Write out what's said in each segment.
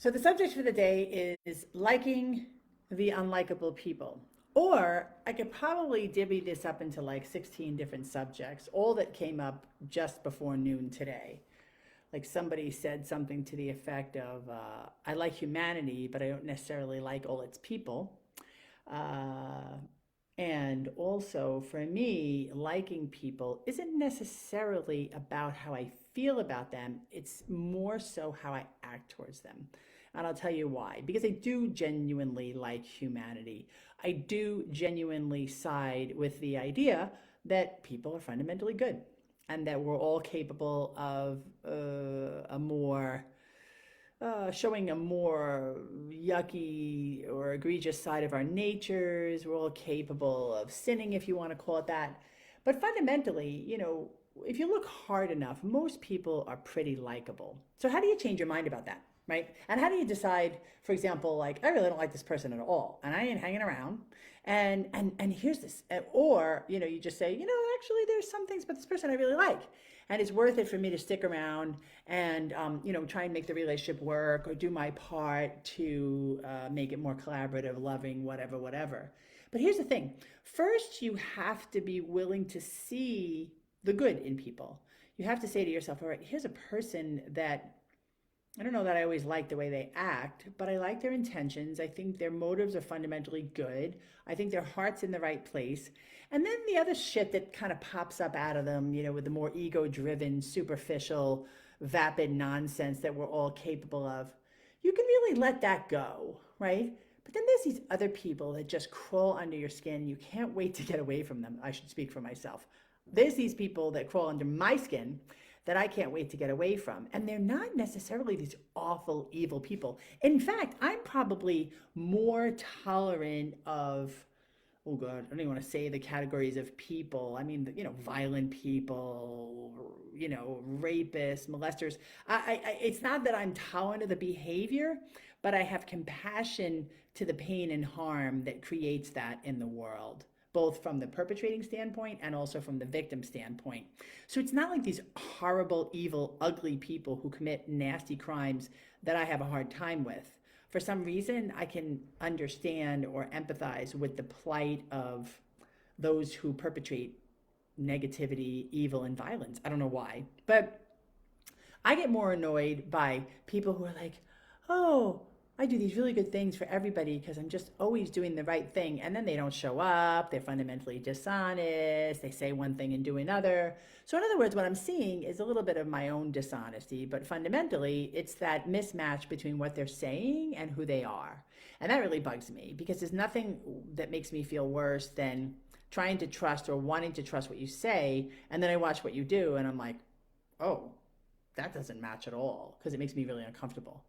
So the subject for the day is liking the unlikable people. Or I could probably divvy this up into like 16 different subjects, all that came up just before noon today. Like somebody said something to the effect of, I like humanity, but I don't necessarily like all its people. Uh, and also for me, liking people isn't necessarily about how I feel about them, it's more so how I act towards them. And I'll tell you why. Because I do genuinely like humanity. I do genuinely side with the idea that people are fundamentally good and that we're all capable of a more showing a more yucky or egregious side of our natures. We're all capable of sinning, if you want to call it that. But fundamentally, if you look hard enough, most people are pretty likable. So, how do you change your mind about that? Right? And how do you decide, for example, like, I really don't like this person at all, and I ain't hanging around. And here's this. Or, you just say, actually, there's some things about this person I really like. And it's worth it for me to stick around and try and make the relationship work or do my part to make it more collaborative, loving, whatever. But here's the thing: first, you have to be willing to see the good in people. You have to say to yourself, all right, here's a person that I don't know that I always like the way they act, but I like their intentions. I think their motives are fundamentally good. I think their heart's in the right place. And then the other shit that kind of pops up out of them, with the more ego driven, superficial, vapid nonsense that we're all capable of, you can really let that go, right? But then there's these other people that just crawl under your skin. You can't wait to get away from them. I should speak for myself. There's these people that crawl under my skin that I can't wait to get away from. And they're not necessarily these awful, evil people. In fact, I'm probably more tolerant of, oh God, I don't even want to say the categories of people. I mean, violent people, rapists, molesters. It's not that I'm tolerant of the behavior, but I have compassion to the pain and harm that creates that in the world, both from the perpetrating standpoint and also from the victim standpoint. So it's not like these horrible, evil, ugly people who commit nasty crimes that I have a hard time with. For some reason, I can understand or empathize with the plight of those who perpetrate negativity, evil, and violence. I don't know why. But I get more annoyed by people who are like, oh, I do these really good things for everybody because I'm just always doing the right thing. And then they don't show up. They're fundamentally dishonest. They say one thing and do another. So, in other words, what I'm seeing is a little bit of my own dishonesty, but fundamentally, it's that mismatch between what they're saying and who they are. And that really bugs me because there's nothing that makes me feel worse than trying to trust or wanting to trust what you say. And then I watch what you do and I'm like, oh, that doesn't match at all because it makes me really uncomfortable.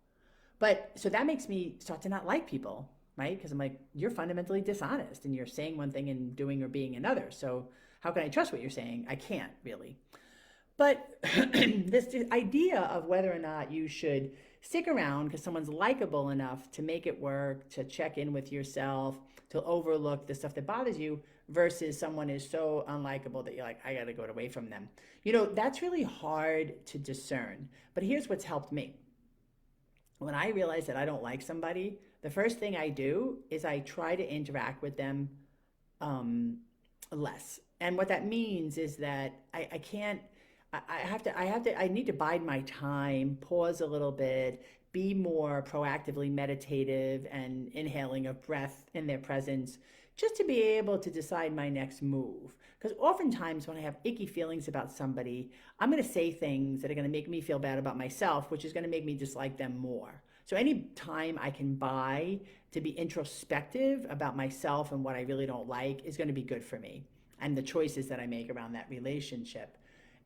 But so that makes me start to not like people, right? Because I'm like, you're fundamentally dishonest and you're saying one thing and doing or being another. So how can I trust what you're saying? I can't really. But this idea of whether or not you should stick around because someone's likable enough to make it work, to check in with yourself, to overlook the stuff that bothers you, versus someone is so unlikable that you're like, I got to go away from them. That's really hard to discern. But here's what's helped me. When I realize that I don't like somebody, the first thing I do is I try to interact with them um, less. And what that means is that I can't, I need to bide my time, pause a little bit, be more proactively meditative and inhaling of breath in their presence, just to be able to decide my next move. Because oftentimes when I have icky feelings about somebody, I'm going to say things that are going to make me feel bad about myself, which is going to make me dislike them more. So any time I can buy to be introspective about myself and what I really don't like is going to be good for me and the choices that I make around that relationship.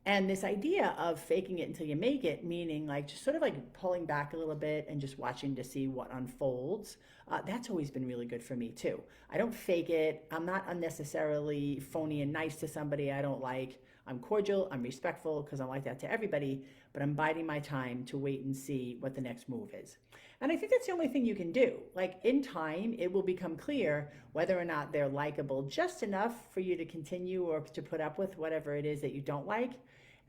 And this idea of faking it until you make it, meaning like just sort of like pulling back a little bit and just watching to see what unfolds, that's always been really good for me too. I don't fake it. I'm not unnecessarily phony and nice to somebody I don't like. I'm cordial, I'm respectful because I'm like that to everybody, but I'm biding my time to wait and see what the next move is. And I think that's the only thing you can do. Like in time, it will become clear whether or not they're likable just enough for you to continue or to put up with whatever it is that you don't like.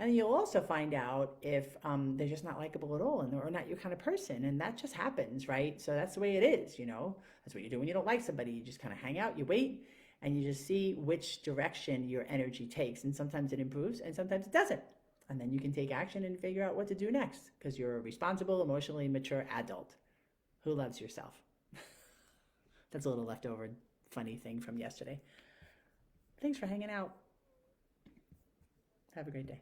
And you'll also find out if they're just not likable at all and or not your kind of person. And that just happens, right? So that's the way it is, you know? That's what you do when you don't like somebody. You just kind of hang out, you wait, and you just see which direction your energy takes. And sometimes it improves and sometimes it doesn't. And then you can take action and figure out what to do next because you're a responsible, emotionally mature adult who loves yourself. That's a little leftover funny thing from yesterday. Thanks for hanging out. Have a great day.